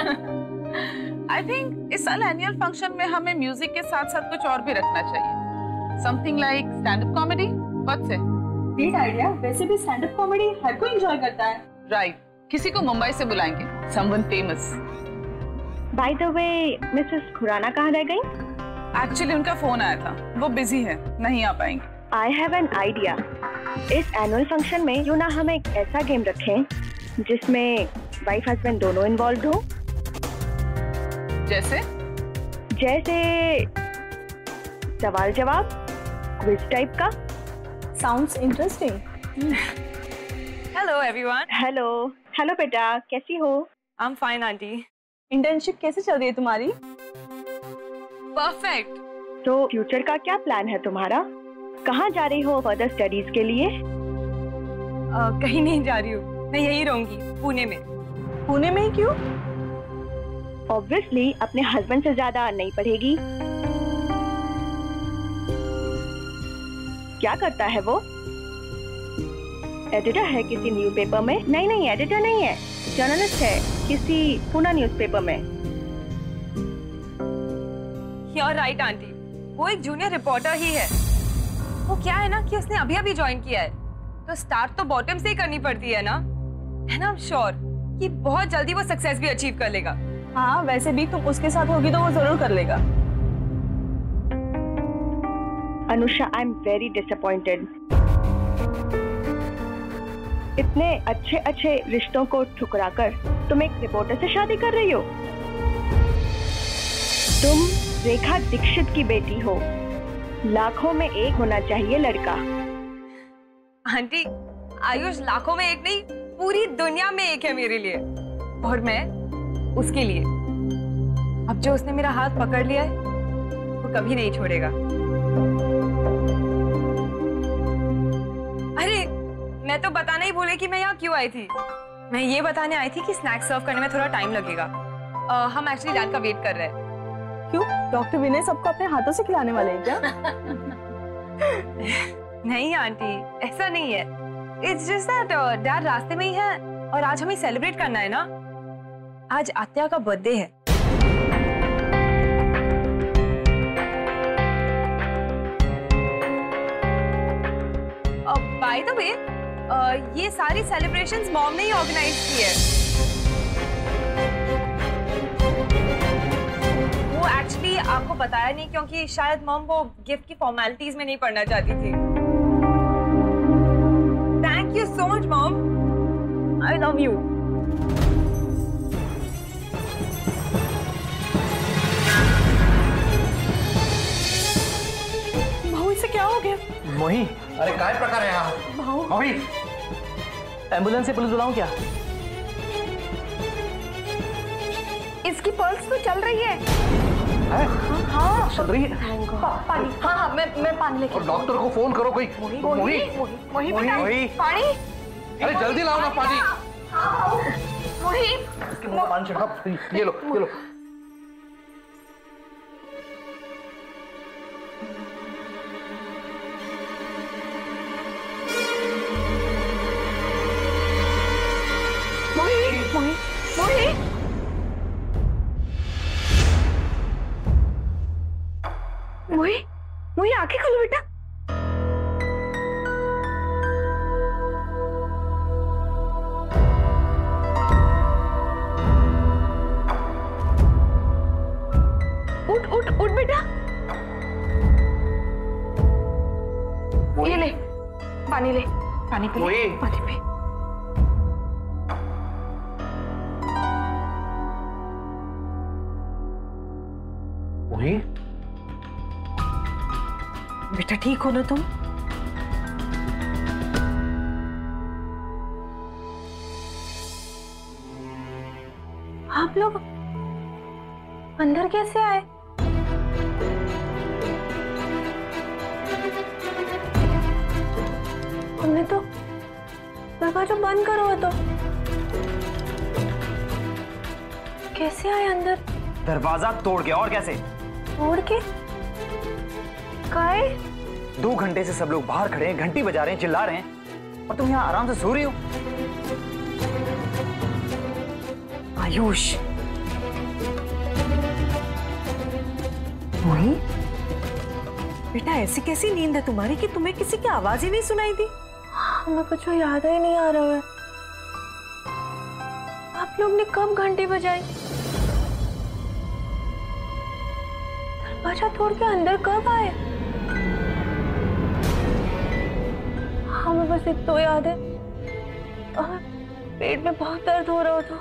I think इस साल annual function में हमें म्यूजिक के साथ साथ कुछ और भी रखना चाहिए। Something like stand up comedy. What say? Great idea. वैसे भी स्टैंड अप कॉमेडी हर कोई एंजॉय करता है। राइट। किसी को मुंबई से बुलाएंगे, someone famous. By the way, Mrs Khurana कहाँ रह गई? एक्चुअली उनका फोन आया था, वो बिजी है, नहीं आ पाएंगे। I have an idea. इस एनुअल फंक्शन में क्यों ना हम एक ऐसा गेम रखें जिसमें वाइफ हस्बैंड दोनों इन्वॉल्व हो। जैसे सवाल जवाब, क्विज टाइप का। Sounds interesting. Hello everyone. Hello बेटा, कैसी हो? I am fine aunty. Internship कैसे चल रही है तुम्हारी? परफेक्ट। तो फ्यूचर का क्या प्लान है तुम्हारा? कहाँ जा रही हो फर्दर स्टडीज के लिए? कहीं नहीं जा रही हूँ, मैं यहीं रहूंगी, पुणे में। पुणे में ही क्यों? ऑब्वियसली अपने हस्बैंड से ज्यादा नहीं पढ़ेगी। क्या करता है वो? एडिटर है किसी न्यूज़पेपर में? नहीं, एडिटर नहीं है, जर्नलिस्ट है किसी पुणे न्यूज़पेपर में। यू आर राइट आंटी, वो एक जूनियर रिपोर्टर ही है। वो क्या है ना कि उसने अभी ज्वाइन किया है, तो स्टार्ट तो बॉटम से ही करनी पड़ती है ना। आई एम श्योर कि बहुत जल्दी वो सक्सेस भी अचीव कर लेगा। हाँ, वैसे भी तुम उसके साथ होगी तो वो जरूर कर लेगा। Anusha, I am very disappointed. इतने अच्छे रिश्तों को ठुकराकर तुम एक रिपोर्टर से शादी कर रही हो। तुम रेखा दीक्षित की बेटी हो। लाखों में एक होना चाहिए लड़का। आंटी, आयुष लाखों में एक नहीं, पूरी दुनिया में एक है मेरे लिए, और मैं उसके लिए। अब जो उसने मेरा हाथ पकड़ लिया है वो कभी नहीं छोड़ेगा। अरे, मैं तो बताना ही भूले कि मैं यहाँ क्यों आई थी। मैं ये बताने आई थी कि स्नैक्स सर्व करने में थोड़ा टाइम लगेगा। हम एक्चुअली डैड का वेट कर रहे हैं। क्यों? डॉक्टर विनय सबको अपने हाथों से खिलाने वाले हैं क्या? नहीं आंटी, ऐसा नहीं है। इट्स जस्ट दैट डैड रास्ते में ही है और आज हमें सेलिब्रेट करना है ना। आज आत्या का बर्थडे है। बाय द वे, ये सारी सेलिब्रेशंस मॉम ने ही ऑर्गेनाइज की है। वो एक्चुअली आपको बताया नहीं क्योंकि शायद मॉम वो गिफ्ट की फॉर्मेलिटीज में नहीं पढ़ना चाहती थी। Thank you so much mom, I love you. भाऊ, इसे क्या हो गया? मोही, अरे काय प्रकार है यहाँ? भाऊ, मोही, एम्बुलेंस से पुलिस बुलाऊं क्या? इसकी पल्स तो चल रही है। हाँ, चल रही है। पानी। हाँ, मैं पानी लेके। और डॉक्टर को फोन करो कोई। मोही, पानी। अरे जल्दी लाओ ना पानी। इसके मुंह में पानी छिड़का। ये लो। मोही, आंखें खोलो बेटा। उठ बेटा। ये ले, पानी ले, पानी पी। पानी पी। मोही, बेटा ठीक हो ना तुम? आप लोग अंदर कैसे आए? हमने तो दरवाजा बंद करो तो कैसे आए अंदर? दरवाजा तोड़ के। और कैसे? तोड़ के? काय? 2 घंटे से सब लोग बाहर खड़े हैं, घंटी बजा रहे हैं, चिल्ला रहे हैं, और तुम यहाँ आराम से सो रही हो। आयुष, मोही, बेटा ऐसी कैसी नींद है तुम्हारी कि तुम्हें किसी की आवाज ही नहीं सुनाई दी? हमें कुछ याद ही नहीं आ रहा है। आप लोग ने कब घंटी बजाई? दरवाजा तोड़ के अंदर कब आए? हमें बस एक तो याद है, और पेट में बहुत दर्द हो रहा था।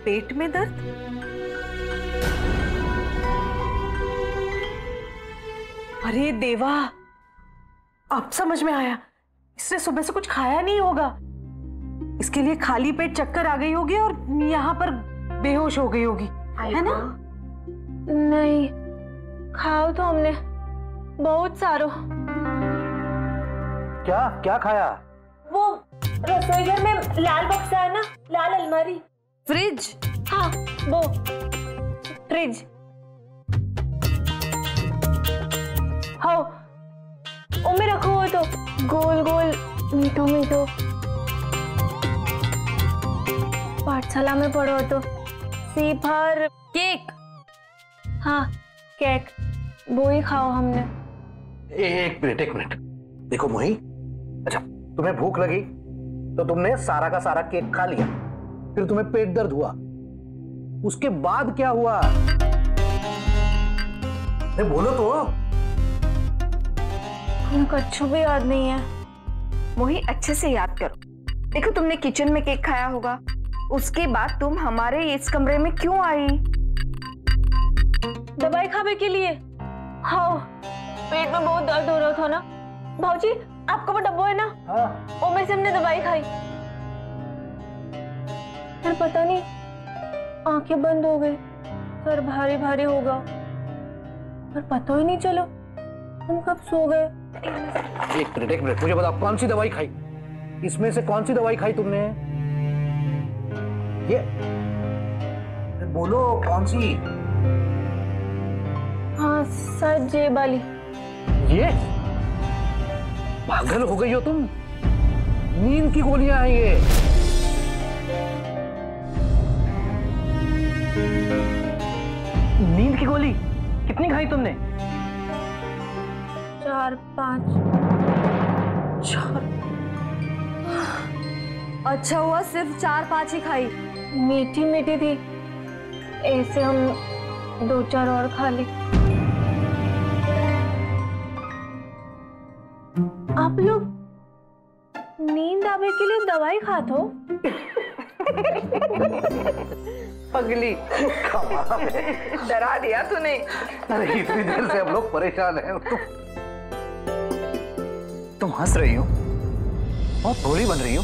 पेट में दर्द? अरे देवा, अब समझ में आया, इसने सुबह से कुछ खाया नहीं होगा, इसके लिए खाली पेट चक्कर आ गई होगी और यहाँ पर बेहोश हो गई होगी, है ना? नहीं, खाओ तो हमने बहुत सारो। क्या क्या खाया? वो रसोई घर में लाल बक्सा है ना, लाल अलमारी, फ्रिज। हाँ वो फ्रिज। हाँ उनमें रखो हो तो गोल गोल मीठो मीठो, पाठशाला में पढ़ो तो सीभर केक। हाँ केक, वो ही खाओ हमने। एक मिनट देखो मोही, अच्छा तुम्हें भूख लगी तो तुमने सारा का सारा केक खा लिया, फिर तुम्हें पेट दर्द हुआ, उसके बाद क्या हुआ? बोलो तो। हमको अच्छू भी याद नहीं है। मोही अच्छे से याद करो। देखो तुमने किचन में केक खाया होगा, उसके बाद तुम हमारे इस कमरे में क्यों आई? दवाई खाने के लिए। हाँ पेट में बहुत दर्द हो रहा था ना। भाऊजी आपका वो डब्बा है ना, वो में से हमने दवाई खाई, फिर पता नहीं आंखें बंद हो गई, सर भारी भारी होगा, पर पता ही नहीं चलो हम कब सो गए। एक मिनट मुझे बताओ, कौन सी दवाई खाई? इसमें से कौन सी दवाई खाई तुमने? ये बोलो कौन सी? हाँ सच ये वाली। ये पागल हो गई हो तुम, नींद की गोलियां हैं ये। नींद की गोली कितनी खाई तुमने? 4-5। अच्छा हुआ सिर्फ 4-5 ही खाई। मीठी मीठी थी, ऐसे हम 2-4 और खा ली। आप लोग नींद आवे के लिए दवाई खाते हो? पगली, डरा दिया तूने। अरे इतनी देर से हम लोग परेशान हैं। तुम हंस रही हो, बहुत भोली बन रही हो।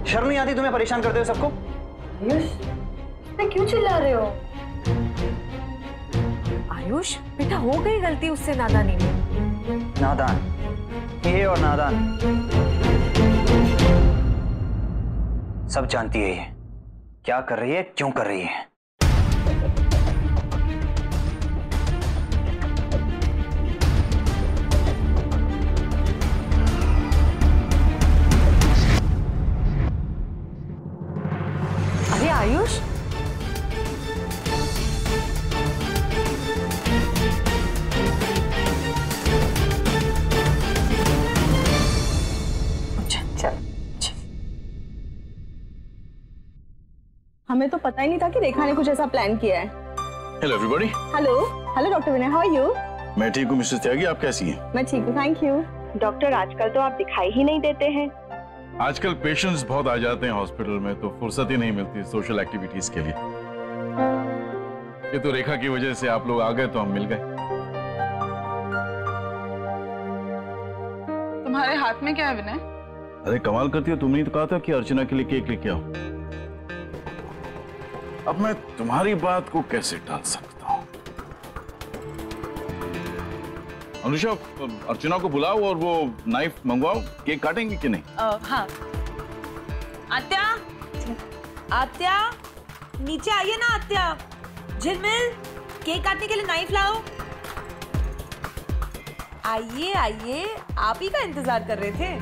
शर्म नहीं आती तुम्हें परेशान करते हो सबको? आयुष क्यों चिल्ला रहे हो? आयुष बेटा, हो गई गलती उससे नादानी में। नादान ये और नादान सब जानती है ये क्या कर रही है, क्यों कर रही है। अरे आयुष, हमें तो पता ही नहीं था कि रेखा ने कुछ ऐसा प्लान किया है। Hello everybody. Hello doctor Vinay, how are you? मैं ठीक हूँ मिसेस त्यागी, आप कैसी हैं? मैं ठीक हूँ, थैंक यू। डॉक्टर आजकल तो आप दिखाई ही नहीं देते हैं। आजकल पेशेंट्स बहुत आ जाते हैं हॉस्पिटल में, तो फुर्सत ही नहीं मिलती सोशल एक्टिविटीज के लिए। ये तो रेखा की वजह से आप लोग आ गए तो हम मिल गए। तुम्हारे हाथ में क्या है विनय? अरे कमाल करती हो, तुमने तो कहा था कि अर्चना के लिए केक लेके आओ। अब मैं तुम्हारी बात को कैसे टाल सकता हूँ? अनुषा, अर्चना को बुलाओ और वो नाइफ मंगवाओ, केक काटेंगे कि नहीं? हाँ। आत्या, आत्या, नीचे आइए ना आत्या। झिलमिल, केक काटने के लिए नाइफ लाओ। आइए आइए, आप ही का इंतजार कर रहे थे।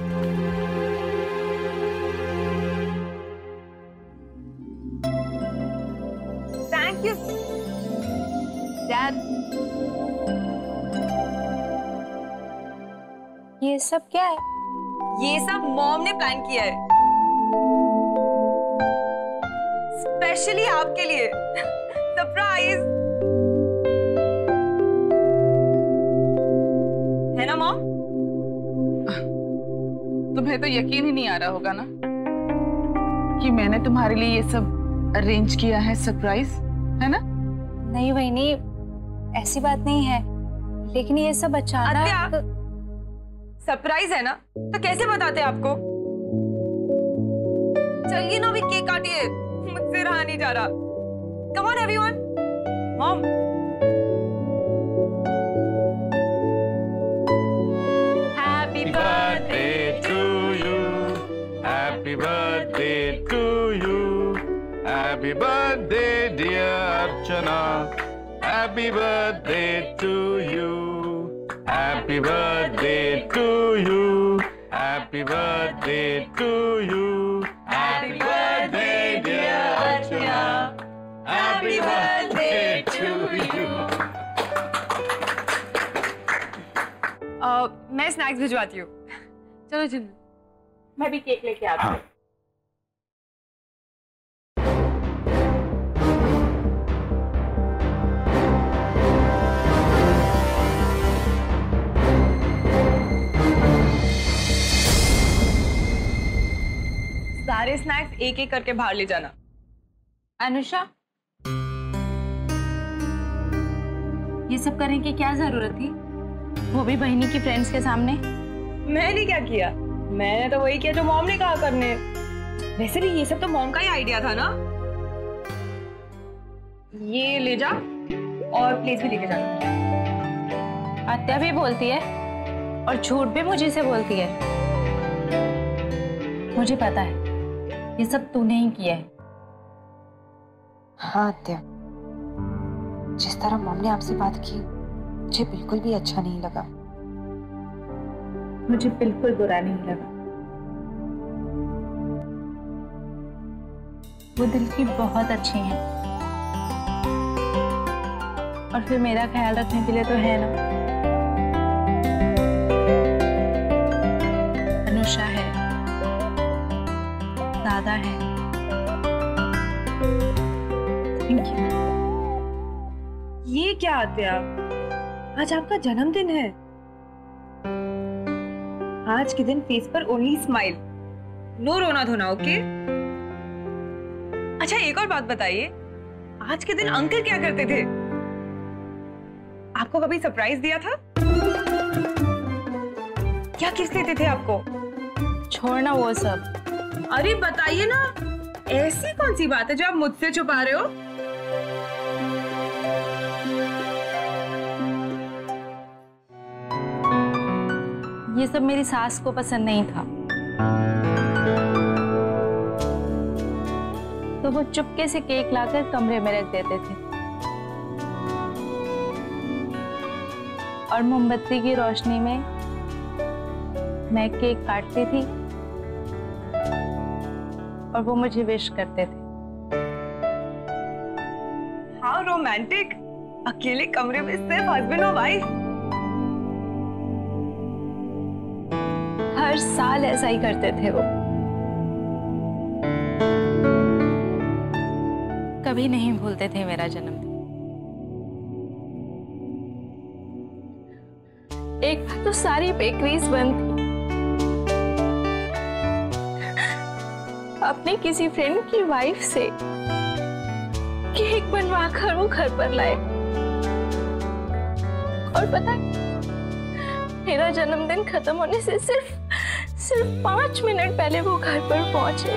Thank you. Dad. ये सब क्या है? ये सब मॉम ने प्लान किया है, स्पेशली आपके लिए। सरप्राइज है ना मॉम? तुम्हें तो यकीन ही नहीं आ रहा होगा ना कि मैंने तुम्हारे लिए ये सब अरेंज किया है, सरप्राइज, है ना? नहीं बहनी, ऐसी बात नहीं है, लेकिन ये सब अचानक। सरप्राइज है ना, तो कैसे बताते आपको? चलिए ना, अभी केक काटिए, मुझसे रहा नहीं जा रहा। Come on everyone. Mom, happy birthday to you, happy birthday to you, happy birthday dear Archana, happy birthday to you, happy birthday to you, happy birthday to you, happy birthday dear Archana, happy birthday to you. मैं snacks भिजवाती हूँ। चलो जिन्नू। मैं भी cake लेके आती हूँ। सारे स्नैक्स एक एक करके बाहर ले जाना। अनुषा, ये सब करने की क्या जरूरत थी? वो भी बहनी की फ्रेंड्स के सामने। मैंने क्या किया? मैंने तो वही किया जो मॉम ने कहा करने। वैसे भी ये सब तो मॉम का ही आइडिया था ना। ये ले जा और प्लेस भी लेके जा। आत्या भी बोलती है और झूठ भी मुझे से बोलती है। मुझे पता है ये सब तूने ही किया है। हाँ आत्या, जिस तरह मॉम ने आपसे बात की मुझे बिल्कुल भी अच्छा नहीं लगा। मुझे बिल्कुल बुरा नहीं लगा। वो दिल की बहुत अच्छी हैं। और फिर मेरा ख्याल रखने के लिए तो है ना। अनुषा है, दादा है। Thank you. ये क्या आत्या, आज आपका जन्मदिन है। आज के दिन फेस पर ओनली स्माइल, नो रोना धोना, ओके? अच्छा एक और बात बताइए, आज के दिन अंकल क्या करते थे? आपको कभी सरप्राइज दिया था? क्या गिफ्ट देते थे आपको? छोड़ना वो सब। अरे बताइए ना, ऐसी कौन सी बात है जो आप मुझसे छुपा रहे हो? ये सब मेरी सास को पसंद नहीं था, तो वो चुपके से केक लाकर कमरे में रख देते थे और मोमबत्ती की रोशनी में मैं केक काटती थी और वो मुझे विश करते थे। हाउ रोमांटिक, अकेले कमरे में सिर्फ हस्बैंड और वाइफ। हर साल ऐसा ही करते थे वो। कभी नहीं भूलते थे मेरा जन्मदिन। एक बार तो सारी बेकरीज बंद थी। अपने किसी फ्रेंड की वाइफ से केक बनवा कर वो घर पर लाए। और पता है, मेरा जन्मदिन खत्म होने से सिर्फ 5 मिनट पहले वो घर पर पहुंचे।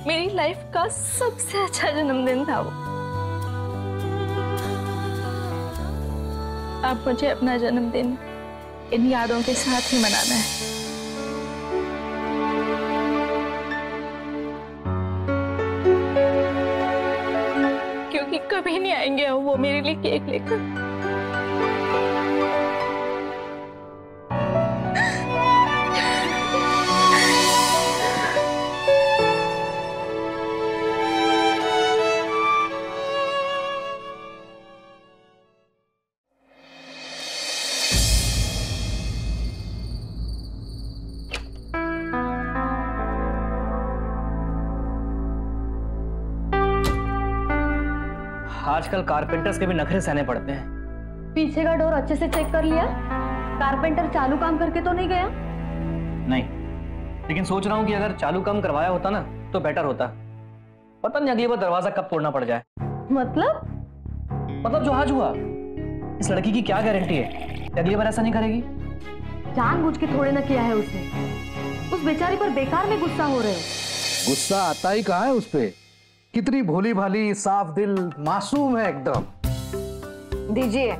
मेरी लाइफ का सबसे अच्छा जन्मदिन था वो। अब मुझे अपना जन्मदिन इन यादों के साथ ही मनाना है। क्योंकि कभी नहीं आएंगे वो मेरे लिए केक लेकर। आजकल कारपेंटर्स के भी नखरे सहने पड़ते हैं। पीछे का डोर अच्छे से चेक कर लिया? कारपेंटर चालू काम करके तो नहीं गया? नहीं, लेकिन सोच रहा हूँ कि अगर चालू काम करवाया होता ना तो बेटर होता। पता नहीं अगली बार दरवाजा कब तोड़ना पड़ जाए। मतलब जो आज हुआ, इस लड़की की क्या गारंटी है कि अगली बार ऐसा नहीं करेगी? जानबूझ के थोड़े ना किया है उसने। उस बेचारी पर बेकार में गुस्सा हो रहे हो। गुस्सा आता ही कहाँ है उस पे? कितनी भोली भाली, साफ दिल, मासूम है एकदम। दीजिए।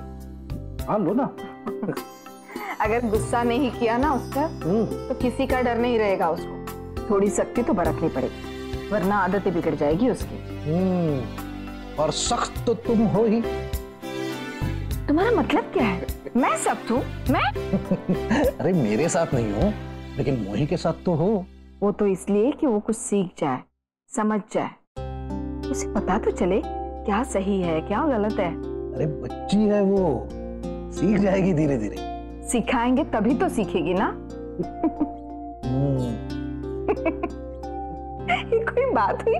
हाँ लो ना। अगर गुस्सा नहीं किया ना उस पर तो किसी का डर नहीं रहेगा उसको। थोड़ी सख्ती तो बरतनी पड़ेगी, वरना आदतें बिगड़ जाएगी उसकी। और सख्त तो तुम हो ही। तुम्हारा मतलब क्या है? मैं सख्त हूँ? मैं? अरे मेरे साथ नहीं हो, लेकिन मोही के साथ तो हो। वो तो इसलिए कि वो कुछ सीख जाए, समझ जाए, उसे पता तो चले क्या सही है क्या गलत है। अरे बच्ची है वो, सीख जाएगी धीरे धीरे। सिखाएंगे तभी तो सीखेगी ना। ये कोई बात हुई?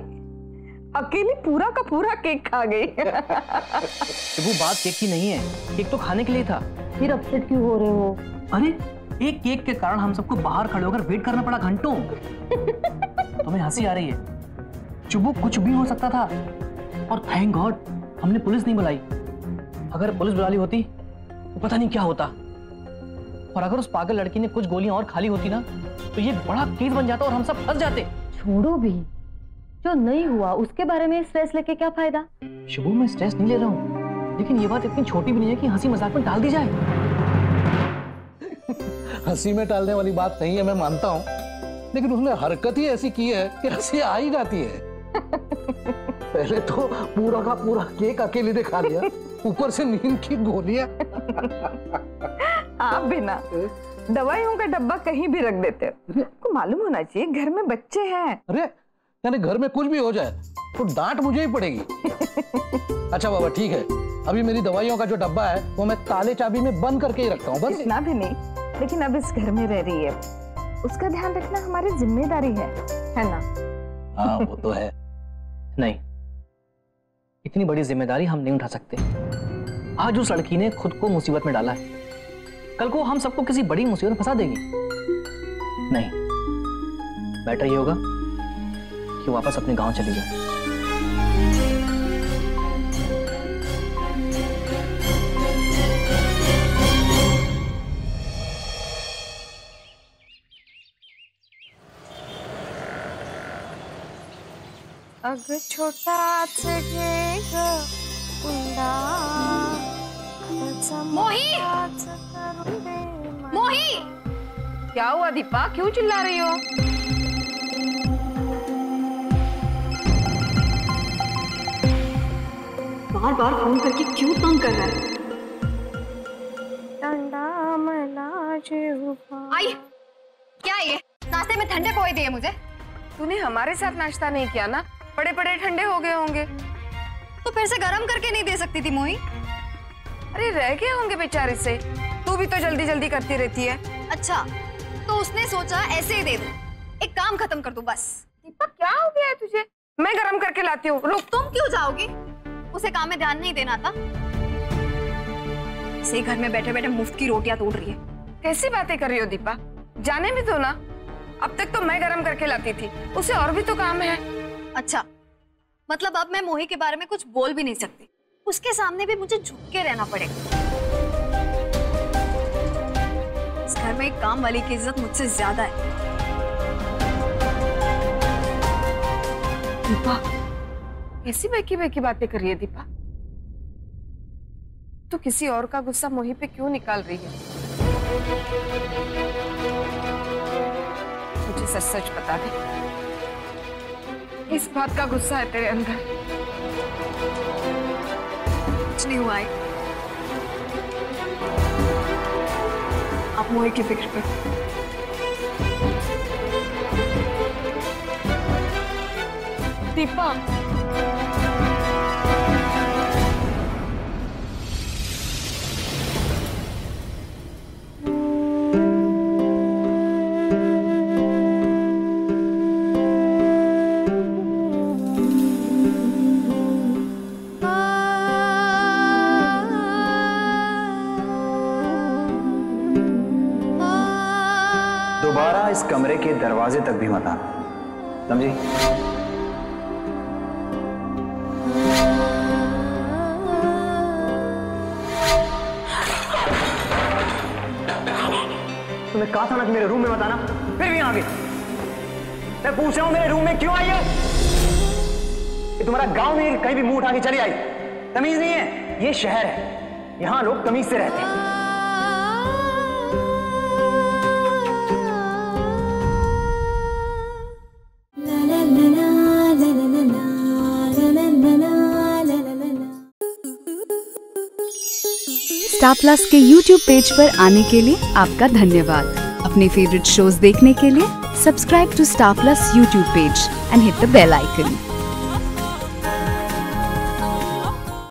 अकेली पूरा का पूरा केक खा गई। वो बात केक की नहीं है, केक तो खाने के लिए था। फिर अपसेट क्यों हो रहे हो? अरे एक केक के कारण हम सबको बाहर खड़े होकर वेट करना पड़ा घंटों। तुम्हें हंसी आ रही है? चुबू कुछ भी हो सकता था, और थैंक गॉड हमने पुलिस नहीं बुलाई। अगर पुलिस बुला ली होती तो पता नहीं क्या होता। और अगर उस पागल लड़की ने कुछ गोलियां और खाली होती ना तो ये बड़ा केस बन जाता और हम सब फंस जाते। छोड़ो भी, जो नहीं हुआ उसके बारे में स्ट्रेस लेके क्या फायदा? शुभू मैं स्ट्रेस नहीं ले रहा हूँ, लेकिन ये बात इतनी छोटी भी नहीं है कि हंसी मजाक में टाल दी जाए। हंसी में टालने वाली बात नहीं है, मैं मानता हूँ, लेकिन उसने हरकत ही ऐसी की है कि हंसी आ ही जाती है। पहले तो पूरा का पूरा केक अकेले ने खा लिया, ऊपर से नींद की गोलियां। आप भी ना दवाइयों का डब्बा कहीं भी रख देते हो। आपको मालूम होना चाहिए घर में बच्चे हैं। अरे यानी घर में कुछ भी हो जाए तो डांट मुझे ही पड़ेगी। अच्छा बाबा ठीक है, अभी मेरी दवाइयों का जो डब्बा है वो मैं ताले चाबी में बंद करके ही रखता हूँ बस। इतना भी नहीं, लेकिन अब इस घर में रह रही है, उसका ध्यान रखना हमारी जिम्मेदारी है ना? हाँ वो तो है। नहीं, इतनी बड़ी जिम्मेदारी हम नहीं उठा सकते। आज उस लड़की ने खुद को मुसीबत में डाला है, कल को हम सबको किसी बड़ी मुसीबत में फंसा देगी। नहीं, बेटर ये होगा कि वापस अपने गांव चली जाए। अगर छोटा सजेगा कुंडा मोही! मोही! क्या हुआ दीपा, क्यों चिल्ला रही हो? बार बार फोन करके क्यों तंग कर रहा है? आई, क्या ये नाश्ते में ठंडे पोहे दिए मुझे? तूने हमारे साथ नाश्ता नहीं किया ना, बड़े बड़े ठंडे हो गए होंगे। तो फिर से गरम करके नहीं दे सकती थी मोही? अरे रह गए होंगे बेचारे से, तू भी तो जल्दी जल्दी करती रहती है। अच्छा, तो उसने सोचा ऐसे ही दे दूं, एक काम खत्म कर दूं बस। दीपक क्या हो गया है तुझे? मैं गरम करके लाती हूँ, रुक। तुम क्यों जाओगी? उसे काम में ध्यान नहीं देना था? इसे घर में बैठे बैठे मुफ्त की रोटियां तोड़ रही है। कैसी बातें कर रही हो दीपा? जाने भी दो ना, अब तक तो मैं गरम करके लाती थी, उसे और भी तो काम है। अच्छा, मतलब अब मैं मोही के बारे में कुछ बोल भी नहीं सकती, उसके सामने भी मुझे झुक के रहना पड़ेगा। इस घर में एक काम वाली की इज्जत मुझसे ज्यादा है। दीपा कैसी बेकी बेकी बातें कर रही है दीपा? तो किसी और का गुस्सा मोही पे क्यों निकाल रही है? मुझे सच सच बता दे, इस बात का गुस्सा है तेरे अंदर? कुछ नहीं हुआ है, आप मोही की फिक्र करो। दीपा आइंदा इस कमरे के दरवाजे तक भी मत आना, समझी? तुम्हें कहा था ना कि मेरे रूम में मत आना, फिर भी आ गई। मैं पूछ रहा हूं मेरे रूम में क्यों आई है? ये तुम्हारा गांव में कहीं भी मुंह उठा के चली आई? तमीज नहीं है? ये शहर है, यहां लोग तमीज से रहते हैं। स्टार प्लस के YouTube पेज पर आने के लिए आपका धन्यवाद। अपने फेवरेट शोज देखने के लिए subscribe to Star Plus YouTube page and hit the bell icon.